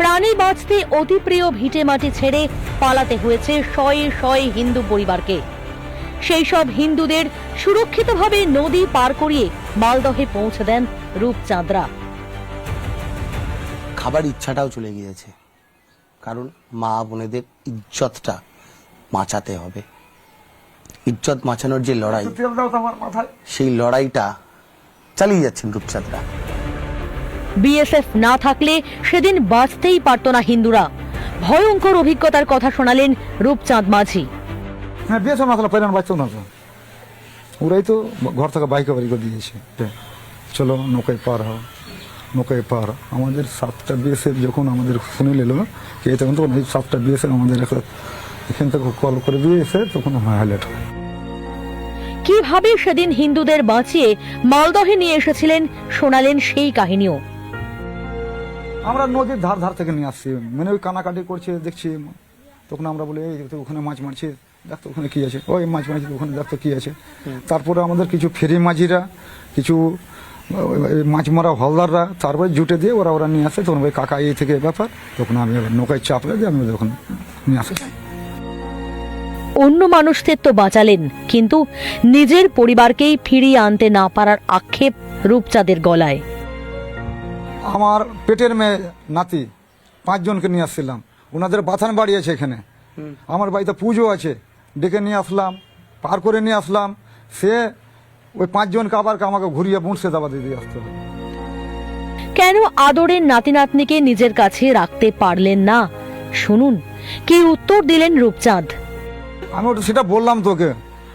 প্রাণী বাঁচতে অতি প্রিয় ভিটে মাটি ছেড়ে পালাতে হয়েছে শয়ে শয়ে হিন্দু পরিবারকে। সেই সব হিন্দুদের সুরক্ষিতভাবে নদী পার করিয়ে মালদহে পৌঁছে দেন রূপচাঁদরা। খাবার ইচ্ছাটাও চলে গিয়েছে, কারণ মা বোনেদের ইজ্জতটা বাঁচাতে হবে। ইজ্জত বাঁচানোর যে লড়াই, সেই লড়াইটা চালিয়ে যাচ্ছেন রূপচাঁদরা। বিএসএফ না থাকলে সেদিন বাঁচতেই পারত না হিন্দুরা। ভয়ঙ্কর অভিজ্ঞতার কথা শোনালেন রূপচাঁদ মাঝি। হ্যাঁ, বিএসএফ না থাকলে পয়রান বাঁচত না তো। ওরাই তো ঘর থেকে বাইকে বাড়ি করে দিয়েছে, চলো নৌকায় পার হও, নৌকায় পার। আমাদের 7টা বিএসএফ যখন আমাদের শুনে নিল কে, তখন তখন এই 7টা বিএসএফ আমাদের এখান থেকে কল করে দিয়েছে, তখন হাইলাইট হয়। কিভাবে সেদিন হিন্দুদের বাঁচিয়ে মালদহে নিয়ে এসেছিলেন শোনালেন সেই কাহিনীও। আমরা নদীর ধার ধার থেকে নিয়ে আসছি, মানে ওই কানাকাটি করছে দেখছি, তখন আমরা বলি এই তো ওখানে মাছ মারছে, দেখতো ওখানে কি আছে, ওই মাছ মারছে ওখানে দেখতো কি আছে। তারপরে আমাদের কিছু ফেরি মাঝিরা, কিছু মাছ মারা হলদাররা, তারপরে জুটে দিয়ে ওরা নিয়ে আসে। তখন ওই কাকা এই থেকে ব্যাপার, তখন আমি নৌকায় চাপলে দিয়ে আমি তখন নিয়ে আসে। অন্য মানুষদের তো বাঁচালেন, কিন্তু নিজের পরিবারকেই ফিরিয়ে আনতে না পারার আক্ষেপ রূপচাঁদের গলায়। আমার পেটের মেয়ে নাতি 5 জনকে নিয়ে আসছিলাম, ওনাদের বাথান বাড়ি আছে এখানে, আমার বাড়িতে পুজো আছে, ডেকে নিয়ে আসলাম, পার করে নিয়ে আসলাম। সে ওই 5 জনকে আবার আমাকে ঘুরিয়ে মুর্শিদাবাদে দিয়ে আসতে হবে। কেন আদরের নাতি নাতনিকে নিজের কাছে রাখতে পারলেন না? শুনুন কি উত্তর দিলেন রূপচাঁদ। আমি ওটা সেটা বললাম তোকে,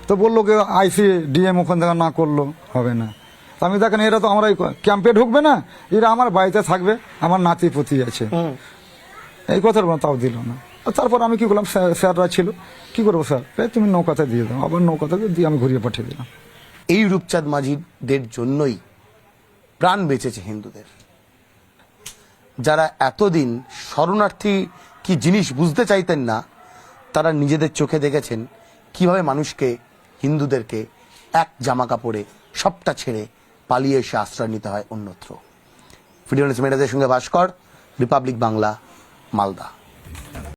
তো বললো কি আইসি ডিএম ওখান থেকে না করলো হবে না। তো আমি দেখেন এরা তো আমরা ক্যাম্পে ঢুকবে না, এরা আমার বাড়িতে থাকবে, আমার নাতি পুতি আছে, এই কথার তাও দিল না। তারপর আমি কি করলাম, স্যাররা ছিল, কি করবো স্যার, তুমি নৌকাতে দিয়ে দাও, আবার নৌকাতে দিয়ে আমি ঘুরিয়ে পাঠিয়ে দিলাম। এই রূপচাঁদ মাঝিদের জন্যই প্রাণ বেঁচেছে হিন্দুদের, যারা এতদিন শরণার্থী কি জিনিস বুঝতে চাইতেন না, তারা নিজেদের চোখে দেখেছেন কিভাবে মানুষকে, হিন্দুদেরকে এক জামা কাপড়ে সবটা ছেড়ে পালিয়ে এসে আশ্রয় নিতে হয় অন্যত্র। ভিডিও মেয়েদের সঙ্গে ভাস্কর, রিপাবলিক বাংলা, মালদা।